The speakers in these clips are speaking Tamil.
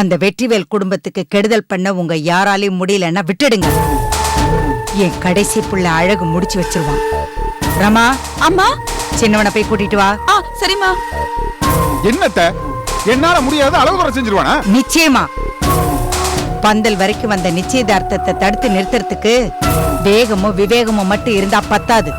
அந்த வெற்றிவேல் குடும்பத்துக்கு கெடுதல் பண்ண உங்க யாராலையும் முடியலன்னா விட்டுடுங்க. என் கடைசி புள்ள அழகு முடிச்சு வச்சிருவான். ரமா, அம்மா, சின்னவனை போய் கூட்டிட்டு வா. சரிம்மா. என்னத்த என்னால முடியாத அளவு குறை செஞ்சிருவானா? நிச்சயமா. பந்தல் வரைக்கும் வந்த நிச்சயதார்த்தத்தை தடுத்து நிறுத்துறதுக்கு வேகமும் விவேகமும் மட்டும் இருந்தா பத்தாது.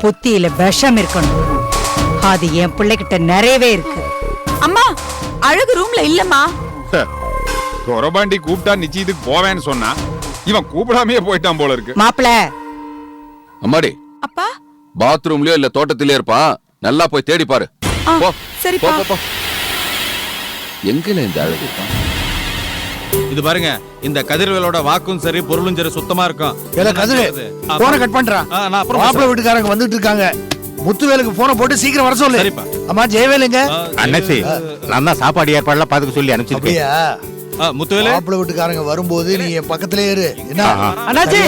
புத்தியில விஷம் இருக்கணும். அது என் பிள்ளைகிட்ட நிறையவே இருக்கு. அம்மா, அழகு ரூம்ல இல்லம்மா. கொரபாண்டி கூப்பிட்டா நிச்சயத்துக்கு போவேன்னு சொன்னா இவன் கூப்பிடாமையே போயிட்டான் போல இருக்கு. மாப்பிள. அம்மாடி, அப்பா, பாத்ரூம்லயோ இல்ல தோட்டத்திலயோ இருப்பான். நல்லா போய் தேடி பாரு. போ. சரிப்பா. போ. எங்கல இந்த அழகு? இது பாருங்க, இந்த கதிர்வேலோட வாக்கும் சரி பொருளும் சரி சுத்தமா இருக்கும். போன கட் பண்றான். மாப்பிள்ளை வீட்டுக்காரங்க வந்துட்டு இருக்காங்க. முத்துவேலுக்கு போன போட்டு சீக்கிரம் வர சொல்லு. அம்மா ஜெயவேலுங்க. அண்ணாச்சி, நான் தான் சாப்பாடு ஏற்பாடுலாம் பாத்துக்க சொல்லி அனுப்பிச்சிருக்கேன். முத்துவேலு, மாப்பிள்ளை வீட்டுக்காரங்க வரும்போது நீ என் பக்கத்திலே இரு. என்ன அண்ணாச்சி,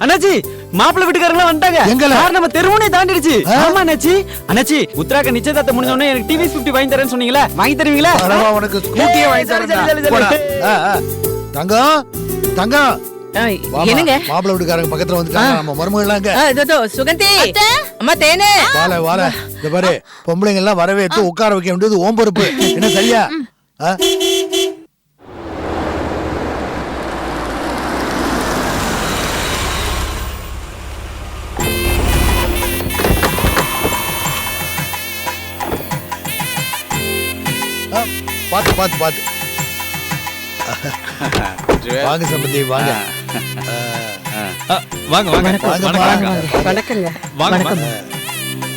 அண்ணாச்சி, மாப்பிள்ளை வீட்டுக்காரங்க வந்துட்டாங்க. எங்கல? நம்ம தெருவுனே தாண்டிடுச்சு. ஆமா அண்ணாச்சி. அண்ணாச்சி, உத்ராக நிச்சயதார்த்தம் முடிஞ்ச உடனே எனக்கு டிவி 50 வாங்கி தரேன்னு சொன்னீங்களா? வாங்கி தருவீங்களா? அடவா, உனக்கு ஸ்கூட்டியே வாங்கி தரேன். தங்கம், தங்கம். என்னங்க? மாப்பிள்ளை வீட்டுக்காரங்க பக்கத்துல வந்துட்டாங்க. நம்ம மருமகளாங்க. சுகந்தி, அம்மா தேனே. வார இந்த பாரு, பொம்பளைங்க எல்லாம் வரவேற்று உட்கார வைக்க வேண்டியது ஓம் பொறுப்பு. என்ன சரியா? பாத்து பாத்து பாத்து வாங்க சம்பந்தி, வாங்க. வாங்க வாங்க வாங்க. வணக்கங்க. வாங்க.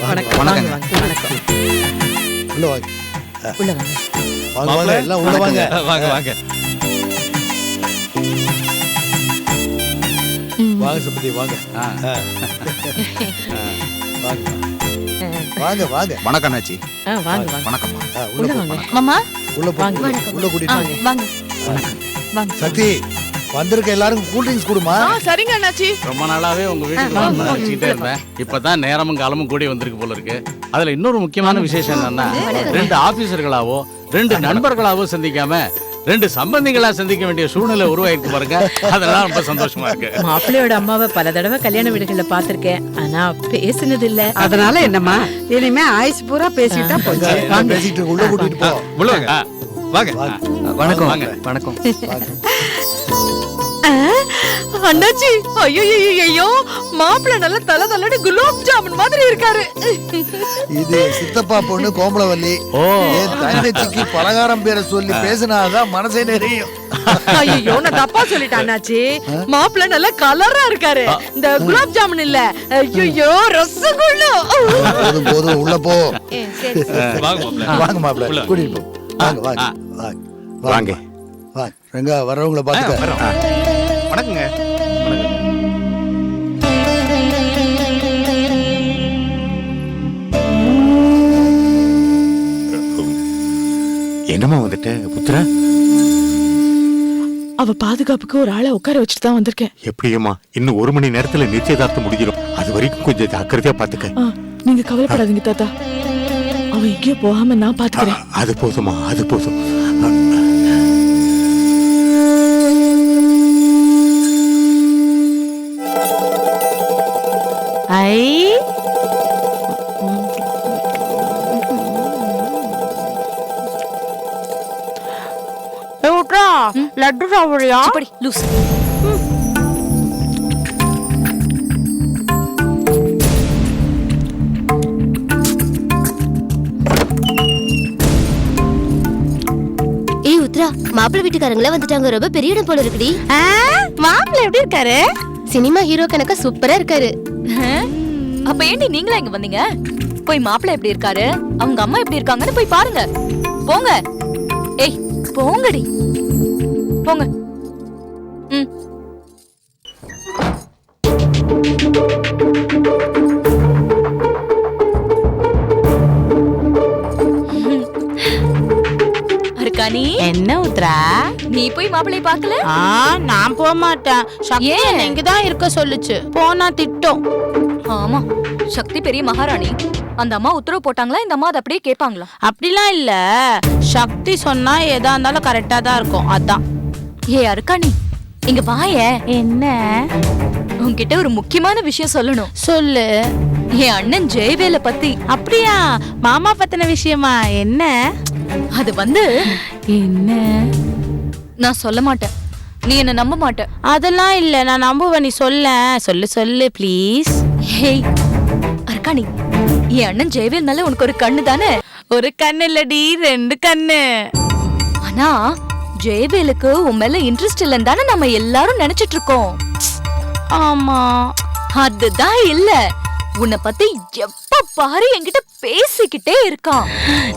வணக்கம். உள்ள வாங்க. உள்ள வாங்க. வாங்க வாங்க, எல்லாம் உள்ள வாங்க. வாங்க வாங்க. வாங்க சம்பந்தி, வாங்க. வாங்க வாங்க. வணக்கம் அண்ணாச்சி. வாங்க வாங்க. வணக்கம்மா. உள்ள வாங்க. மாமா, உள்ள போங்க. உள்ள கூட்டிட்டு வாங்க. வாங்க. சக்தி, வந்திருக்க எல்லாருக்கும் கூல் ட்ரிங்க்ஸ் கொடுமா. சரிங்க அண்ணாச்சி. ரொம்ப நாளாவே உங்க வீட்டுக்கு வச்சுக்கிட்டே இருந்தேன். இப்பதான் நேரமும் காலமும் கூடி வந்திருக்கு போல இருக்கு. அதுல இன்னொரு முக்கியமான விசேஷம் என்னன்னா, 2 ஆபீசர்களாவோ 2 நண்பர்களாவோ சந்திக்காம 2 சம்பந்திகளா சந்திக்க வேண்டிய சூழ்நிலை உருவாயிருக்கு பாருங்க. அதெல்லாம் ரொம்ப சந்தோஷமா இருக்கு. மாப்பிள்ளையோட அம்மாவை பல தடவை கல்யாண வீடுகள்ல பாத்திருக்கேன். ஆனா பேசினது இல்ல. அதனால என்னம்மா, இனிமே ஆயுஸ் பூரா பேசிட்டா போச்சு. பேசிட்டு உள்ள கூட்டிட்டு போ. உள்ள வாங்க. வாங்க. வணக்கம். வாங்க. வணக்கம். அண்ணாச்சி, ஐயோ, மாப்பிள்ளை நல்ல தல தலடி குலாப் ஜாமுன் மாதிரி இருக்காரு. இது சித்தப்பா பொண்ணு கோமலவல்லி. என் தங்கச்சிக்கு பலகாரம் பேரை சொல்லி பேசினாதான் மனசே நிறையும். ஐயோ, நான் தப்பா சொல்லிட்டேன் அண்ணாச்சி. மாப்பிள்ளை நல்ல கலரா இருக்காரு. இந்த குலாப் ஜாமுன் இல்ல, ஐயோ ரசகுல்லா. போதும் போதும், உள்ள போ. வாங்க மாப்ள. வாங்க மாப்பிள்ள, கூட்டிட்டு போ. வாங்க வாங்க வாங்க வாங்க. வாங்க ரங்கா, வரவங்கள பாத்துக்க. வணக்கங்க. என்னம்மா வந்துட்ட புத்திரா? அவ பாதுகாப்புக்கு ஒரு ஆளை உட்கார வச்சுட்டு தான் வந்திருக்கேன். எப்படியம்மா, இன்னும் 1 மணி நேரத்துல நிச்சயதார்த்தம் முடிஞ்சிடும். அது வரைக்கும் கொஞ்சம் ஜாக்கிரதையா பாத்துக்க. நீங்க கவலைப்படாதீங்க தாத்தா. அவன் எங்கேயோ போகாம நான் பாத்துக்கிறேன். அது போதுமா, அது போதும். லட்டு சாப்பிடுறியா? லூஸ். ஏய் உத்ரா, மாப்பிள்ளை வீட்டுக்காரங்கள வந்துட்டாங்க. ரொம்ப பெரிய இடம் போல இருக்குடி. மாப்பிள்ளை எப்படி இருக்காரு? சினிமா ஹீரோ கணக்கா சூப்பரா இருக்காரு. அப்ப ஏண்டி நீங்களா இங்க வந்தீங்க? போய் மாப்பிள்ளை எப்படி இருக்காரு, அவங்க அம்மா எப்படி இருக்காங்கன்னு போய் பாருங்க. போங்க. ஏய் போங்கடி, போங்க. அர்க்கானி, என்ன உத்ரா நீ போய் மாப்பிள்ளைய பார்க்கல? நான் போக மாட்டேன். சக்தி ஏன்? என்னை இங்கதான் இருக்க சொல்லுச்சு. போனா திட்டம். ஆமா, சக்தி பெரிய மகாராணி. அந்த அம்மா உத்தரவு போட்டாங்களா? இந்த அம்மா அதை அப்படியே கேட்பாங்களா? அப்படிலாம் இல்ல. சக்தி சொன்னா எதா இருந்தாலும் கரெக்டா தான் இருக்கும். அதான். ஏ அருக்காணி, இங்க வாயே. என்ன? உன்கிட்ட ஒரு முக்கியமான விஷயம் சொல்லணும். சொல்லு. என் அண்ணன் ஜெயவேல பத்தி. அப்படியா? மாமா பத்தின விஷயமா? என்ன? அது வந்து என்ன? நான் சொல்ல மாட்டேன். நீ என்ன நம்ப மாட்ட. அதெல்லாம் இல்ல, நான் நம்புவேன். நீ சொல்ல. சொல்லு சொல்லு ப்ளீஸ். ஹேய் அருக்காணி, என் அண்ணன் ஜெயவேல் மேல உனக்கு ஒரு கண்ணு தானே? ஒரு கண்ணு இல்லடி, 2 கண்ணு. ஆனா ஜெயவேலுக்கு உன் மேல இன்ட்ரெஸ்ட் இல்லன்னு தானே நம்ம எல்லாரும் நினைச்சிட்டு இருக்கோம். ஆமா. அதுதான் இல்ல, உன்னை பத்தி எப்ப பாரு என்கிட்ட பேசிக்கிட்டே இருக்கான்.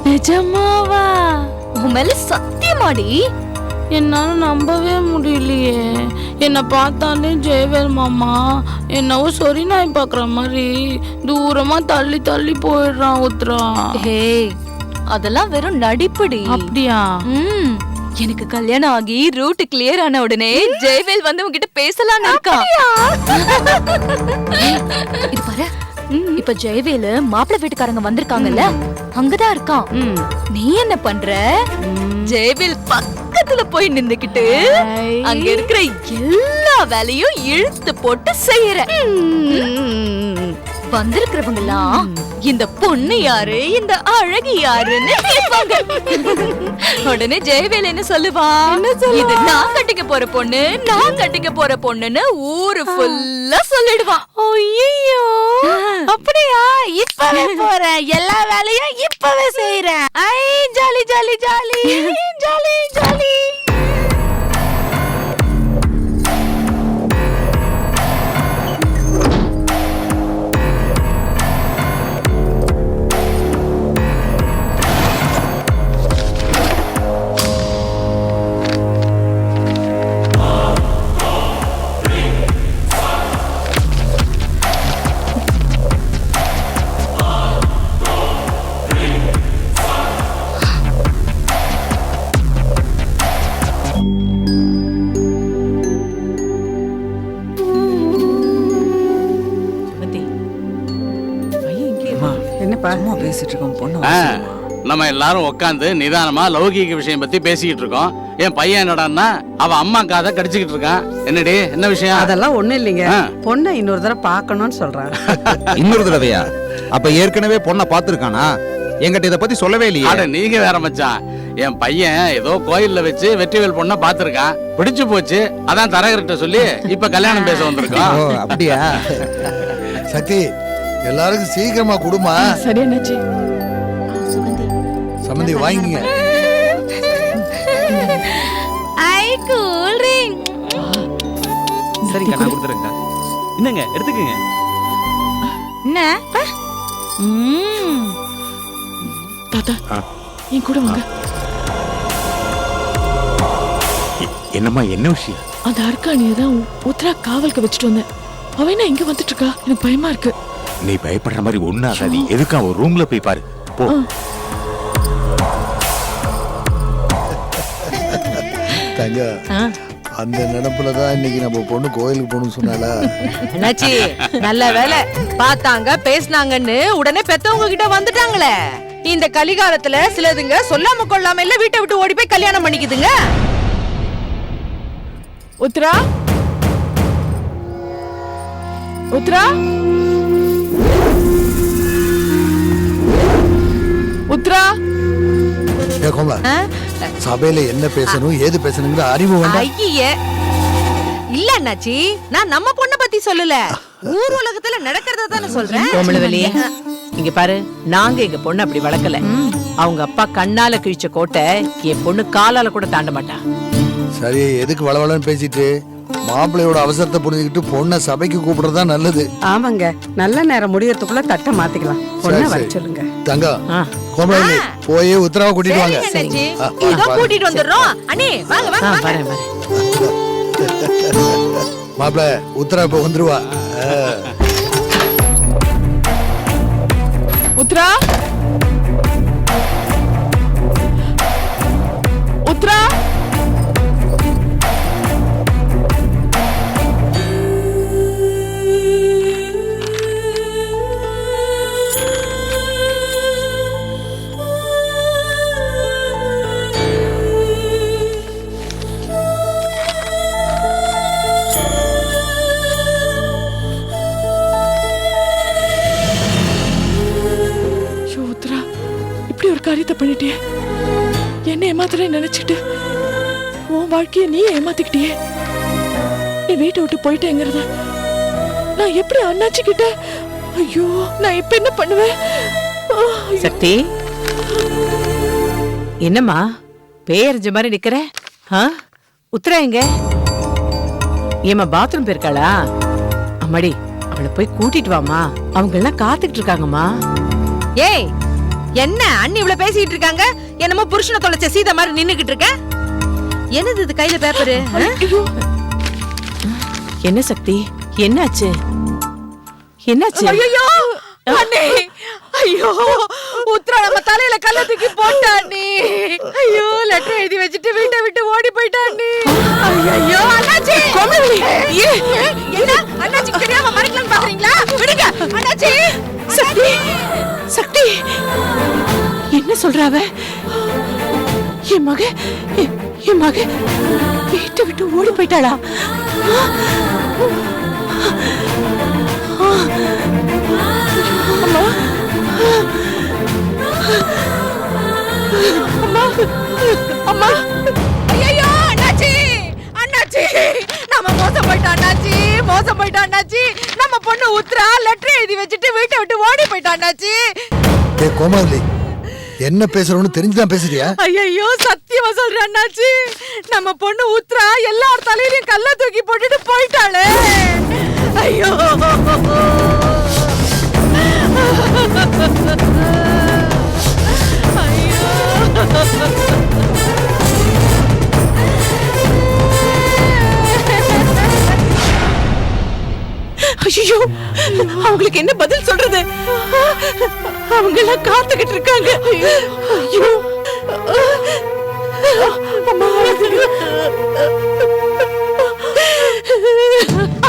நிஜமாவா? உன் மேல சத்தியமாடி. என்னால நம்பவே முடியலையே. என்னை பார்த்தாலே ஜெயவேல் மாமா என்னவோ சொறி நாய் பாக்குற மாதிரி தூரமா தள்ளி தள்ளி போயிடுறான் உத்ரா. ஹேய், அதெல்லாம் வெறும் நடிப்புடி. அப்படியா? எனக்கு கல்யாணம் ஆகி ரூட் கிளியர் ஆன உடனே ஜெயவேல் வந்து உன்கிட்ட பேசலான்னு இருக்கான். இது பாரு, இப்ப ஜெயவேலு மாப்பிள்ளை வீட்டுக்காரங்க வந்திருக்காங்கல்ல, அங்கதான் இருக்கான். நீ என்ன பண்ற? ஜெயவேல் பக்கத்துல போய் நின்னுக்கிட்டு அங்க இருக்கிற எல்லா வேலையும் இழுத்து போட்டு செய்யற. வந்திருக்கிறவங்க எல்லாம் இந்த பொண்ணு யாரு, இந்த அழகி யாருன்னு கேட்பாங்க. உடனே ஜெயவேல் என்ன சொல்லுவா? இது நான் கட்டிக்க போற பொண்ணு, நான் கட்டிக்க போற பொண்ணுன்னு ஊரு ஃபுல்லா சொல்லிடுவான். ஐயோ, அப்படியா? இப்பவே போறேன், எல்லா வேலையும் இப்பவே செய்யறேன். ஐ jolly jolly jolly jolly jolly. நம்ம எல்லாரும் உட்காந்து நிதானமா லௌகீக விஷயம் பத்தி பேசிக்கிட்டு இருக்கோம். என் பையன் என்னடான்னா அவ அம்மா காதை கடிச்சுக்கிட்டு இருக்கான். என்னடி, என்ன விஷயம்? அதெல்லாம் ஒண்ணு இல்லைங்க. பொண்ணை இன்னொரு தடவை பார்க்கணும்னு சொல்றான். இன்னொரு தடவையா? அப்ப ஏற்கனவே பொண்ணை பாத்துருக்கானா? என்கிட்ட இத பத்தி சொல்லவே இல்லையா? அட நீங்க வேற மச்சான். என் பையன் ஏதோ கோயில்ல வச்சு வெற்றிவேல் பொண்ணை பாத்துருக்கான், பிடிச்சு போச்சு. அதான் தரகர்கிட்ட சொல்லி இப்ப கல்யாணம் பேச வந்திருக்கோம். அப்படியா? சக்தி, எல்லாருக்கும் சீக்கிரமா குடுமா. சரி அண்ணாச்சி. சம்மந்தி வாங்கிங்க. ஐ கூல் ட்ரிங்க். சரிங்க, நான் கொடுத்துறேங்க. என்னங்க, எடுத்துக்கங்க. என்ன? தாத்தா, என் கூட வாங்க. என்னம்மா, என்ன விஷயம்? அந்த அர்க்காணியை தான் உத்ரா காவலுக்கு வச்சுட்டு வந்தேன். அவன் இங்க வந்துட்டு இருக்கா. எனக்கு பயமா இருக்கு. நீ பயப்படுற மாதிரி ஒண்ணு ஆகாது. எதுக்கு அவன் ரூம்ல போய் பாரு. போ. தங்க, அந்த நினைப்புலதான் இன்னைக்கு நம்ம பொண்ணு கோயிலுக்கு போகணும்னு சொன்னால. என்னாச்சி, நல்ல வேலை பார்த்தாங்க, பேசினாங்கன்னு உடனே பெத்தவங்க கிட்ட வந்துட்டாங்களே. இந்த கலிகாலத்துல சிலதுங்க சொல்லாம கொள்ளாம இல்ல வீட்டை விட்டு ஓடி போய் கல்யாணம் பண்ணிக்குதுங்க. உத்ரா, உத்ரா, உத்ரா. சபையில என்ன பேசணும், ஏது பேசணுங்கிற அறிவு வேண்டாம். ஐயே, இல்ல அண்ணாச்சி, நான் நம்ம பொண்ணை பத்தி சொல்லல, ஊர் உலகத்துல நடக்கிறத தானே சொல்றேன். கோமலவல்லி, இங்க பாரு, நாங்க எங்க பொண்ணு அப்படி வளர்க்கல. அவங்க அப்பா கண்ணால கிழிச்ச கோட்டை என் பொண்ணு காலால கூட தாண்ட மாட்டா. சரி, எதுக்கு வளவளன்னு பேசிட்டு மாப்பிள்ளையோட அவசரத்தை புரிஞ்சுக்கிட்டு பொண்ணை சபைக்கு கூப்பிடுறதா நல்லது. ஆமாங்க, நல்ல நேரம் முடியறதுக்குள்ள தட்டை மாத்திக்கலாம். பொண்ணை வர சொல்லுங்க. தங்கம், கோமலவல்லி போய் உத்தரவா கூட்டிட்டு வாங்க. இதோ கூட்டிட்டு வந்துடுறோம். அண்ணே வாங்க வாங்க. வரேன் வரேன். மாப்பிள்ள, உத்தரா இப்ப வந்துருவா. உத்ரா, உத்ரா, காரியத்தை பண்ணிட்டியே. என்ன ஏமாத்துற நினைச்சிட்டு உன் வாழ்க்கைய நீ ஏமாத்திக்கிட்டியே. நீ வீட்டை விட்டு போயிட்டேங்கிறத நான் எப்படி அண்ணாச்சி கிட்ட? ஐயோ, நான் இப்ப என்ன பண்ணுவேன்? சக்தி, என்னம்மா பேரஞ்ச மாதிரி நிக்கிற? உத்தரா எங்க? ஏமா பாத்ரூம் போயிருக்காளா? அம்மாடி, அவளை போய் கூட்டிட்டு வாமா. அவங்க எல்லாம் காத்துக்கிட்டு இருக்காங்கம்மா. ஏய், என்ன அண்ணி இவ்வளவு பேசிட்டு இருக்காங்க? என்னமோ புருஷனை தொலைச்ச சீதை மாதிரி நின்னுகிட்டு இருக்க. என்னது இது கையில பேப்பரு? என்ன சக்தி, என்னாச்சு? என்னாச்சு? ஐயோ அண்ணே, ஐயோ உத்ரா நம்ம தலையில கல்ல தூக்கி போட்டா அண்ணி. ஐயோ, லெட்டர் எழுதி வச்சிட்டு வீட்டை விட்டு ஓடி போயிட்டா அண்ணி. ஐயோ அண்ணாச்சி, என்ன அண்ணாச்சி தெரியாம மறைக்கலாம் பாக்குறீங்களா? விடுங்க அண்ணாச்சி. சக்தி, சக்தி, என்ன சொல்றாவ? என் மக வீட்டை விட்டு ஓடி போயிட்டாளா? அம்மா, அம்மா, அம்மா. ஐயோ அண்ணாச்சி, அண்ணாச்சி, நம்ம மோசம் போயிட்டோம் அண்ணாச்சி, மோசம் போயிட்டோம் அண்ணாச்சி. நம்ம பொண்ணு உத்ரா லெட்டர் எழுதி வச்சிட்டு வீட்டை விட்டு ஓடி போயிட்டோம் அண்ணாச்சி. ஏய் கோமலி, என்ன பேசுறோன்னு தெரிஞ்சுதான் பேசுறியா? ஐயோ, சத்தியமா சொல்றேன் அண்ணாச்சி, நம்ம பொண்ணு உத்ரா எல்லார் தலையிலயும் கல்ல தூக்கி போட்டுட்டு போயிட்டாளே. ஐயோ, ஐயோ, அவங்களுக்கு என்ன பதில் சொல்றது? அவங்க எல்லாம் காத்துக்கிட்டு இருக்காங்க. ஐயோ,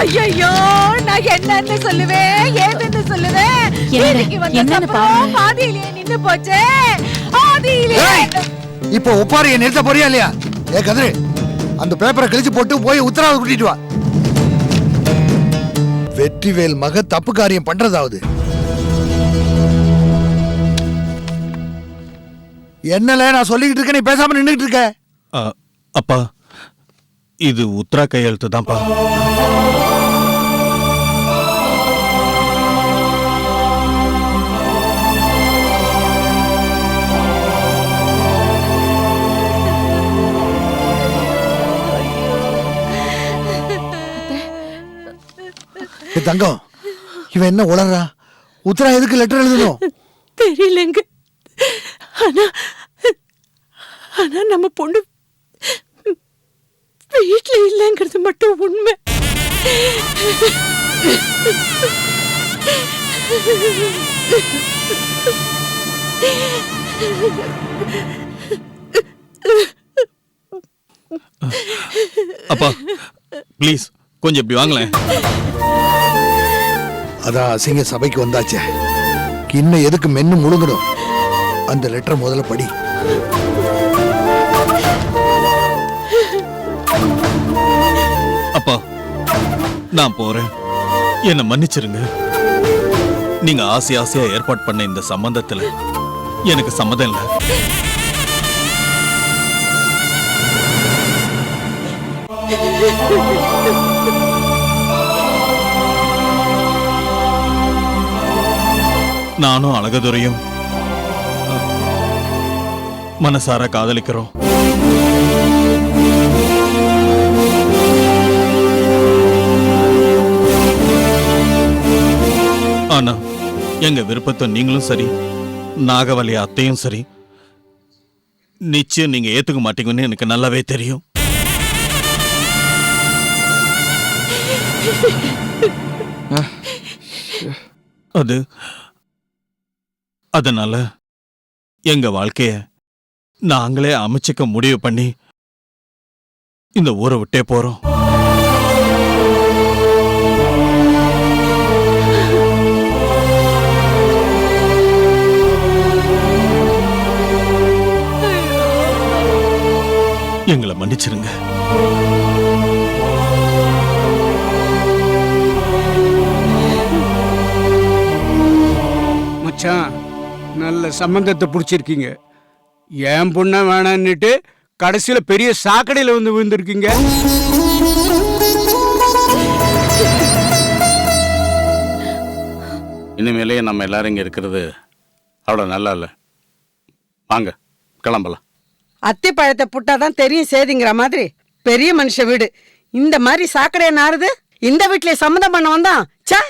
ஐயோ, நான் என்னன்னு சொல்லுவேன், ஏதுன்னு சொல்லுவேன்? வீட்டுக்கு வந்த சம்பளம் பாதியிலே நின்னு போச்சே, பாதியிலே. இப்போ ஒப்பாரிய நிறுத்த போறியா இல்லையா? ஏ கதிரு, அந்த பேப்பரை கிழிச்சு போட்டு போய் உத்தரவு கூட்டிட்டு வா. வெற்றிவேல் மக தப்பு காரியம் பண்றதாவது. என்னல நான் சொல்லிக்கிட்டு இருக்கேன், நீ பேசாம நின்னுகிட்டு இருக்க? அப்பா, இது உத்தரா கையெழுத்து தான்ப்பா. தங்கம், இவன் என்ன உளறா? உத்தரா எதுக்கு லெட்டர் எழுதணும்? தெரியலங்க. ஆனா நம்ம பொண்ணு வீட்டுல இல்லைங்கிறது மட்டும் உண்மை. அப்பா ப்ளீஸ் கொஞ்சம் இப்படி வாங்களேன். அதான் அசிங்க சபைக்கு வந்தாச்சே, இன்னும் எதுக்கு மென்னு முழுங்கணும்? அந்த லெட்டர் முதல்ல படி. அப்பா, நான் போறேன், என்ன மன்னிச்சிருங்க. நீங்க ஆசை ஆசையா ஏற்பாடு பண்ண இந்த சம்பந்தத்துல எனக்கு சம்மதம் இல்லை. நானும் அழகதுரையும் மனசார காதலிக்கிறோம். ஆனா எங்க விருப்பத்தை நீங்களும் சரி, நாகவலி அத்தையும் சரி, நிச்சயம் நீங்க ஏத்துக்க மாட்டீங்கன்னு எனக்கு நல்லாவே தெரியும். அதனால எங்க வாழ்க்கைய நாங்களே அமைச்சுக்க முடிவு பண்ணி இந்த ஊரை விட்டே போறோம். எங்களை மன்னிச்சிருங்க. மச்சான், நல்ல சம்பந்தத்தை புடிச்சிருக்கீங்க. என் பொண்ண வேணான்னுட்டு கடைசியில பெரிய சாக்கடையில வந்து விழுந்திருக்கீங்க. இனிமேலே நம்ம எல்லாரும் இங்க இருக்கிறது அவ்வளோ நல்லா இல்லை. வாங்க கிளம்பலாம். அத்தி பழத்தை புட்டாதான் தெரியும் சேதிங்கிற மாதிரி பெரிய மனுஷ வீடு இந்த மாதிரி சாக்கடைய நாறுது. இந்த வீட்டுல சம்மதம் பண்ண வந்தான். ச்சே.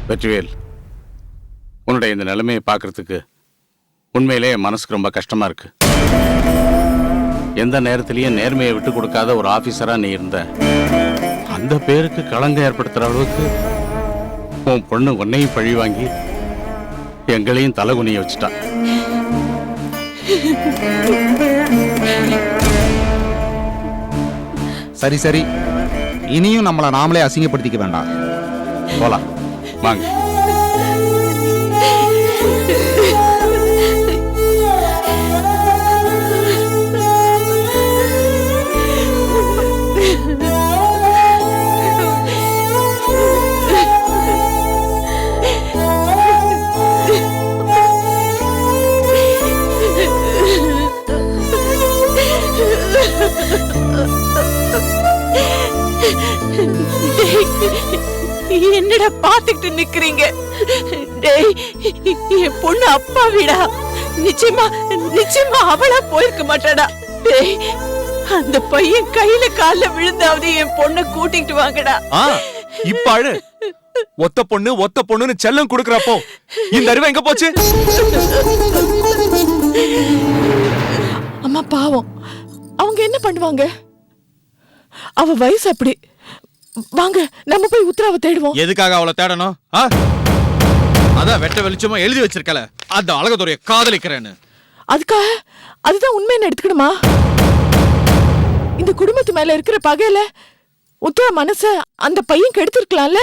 வெற்றிவேல், உன்னுடைய இந்த நிலைமையை பார்க்கறதுக்கு உண்மையிலே என் மனசுக்கு ரொம்ப கஷ்டமா இருக்கு. எந்த நேரத்திலையும் நேர்மையை விட்டு கொடுக்காத ஒரு ஆபீசரா நீ இருந்த. அந்த பேருக்கு களங்கம் ஏற்படுத்துற அளவுக்கு உன் பொண்ணு உன்னையும் பழி வாங்கி எங்களையும் தலைகுனிய வச்சுட்டா. சரி சரி, இனியும் நம்மளை நாமளே அசிங்கப்படுத்திக்க வேண்டாம். போலாம் வாங்க. என்னடா பாத்துக்கிட்டு நிக்கிறீங்க? டேய், என் பொண்ணு அப்பா வீடா? நிச்சயமா நிச்சயமா அவளா போயிருக்க மாட்டாடா. டேய், அந்த பையன் கையில கால்ல விழுந்தாவது என் பொண்ணை கூட்டிட்டு வாங்கடா. இப்ப அழு. ஒத்த பொண்ணுன்னு செல்லம் குடுக்கறப்போ இந்த அறிவு எங்க போச்சு? அம்மா பாவம், அவங்க என்ன பண்ணுவாங்க? அவ வயசு அப்படி. வாங்க நம்ம போய் உத்தராவை தேடுவோம். எதுக்காக அவளை தேடணும்? அதான் வெட்ட வெளிச்சமா எழுதி வச்சிருக்கல, அந்த அழகதுரைய காதலிக்கிறேன்னு. அதுக்காக அதுதான் உண்மைன்னு எடுத்துக்கணுமா? இந்த குடும்பத்து மேல இருக்கிற பகையில உத்தரா மனச அந்த பையன் கெடுத்திருக்கலாம்ல.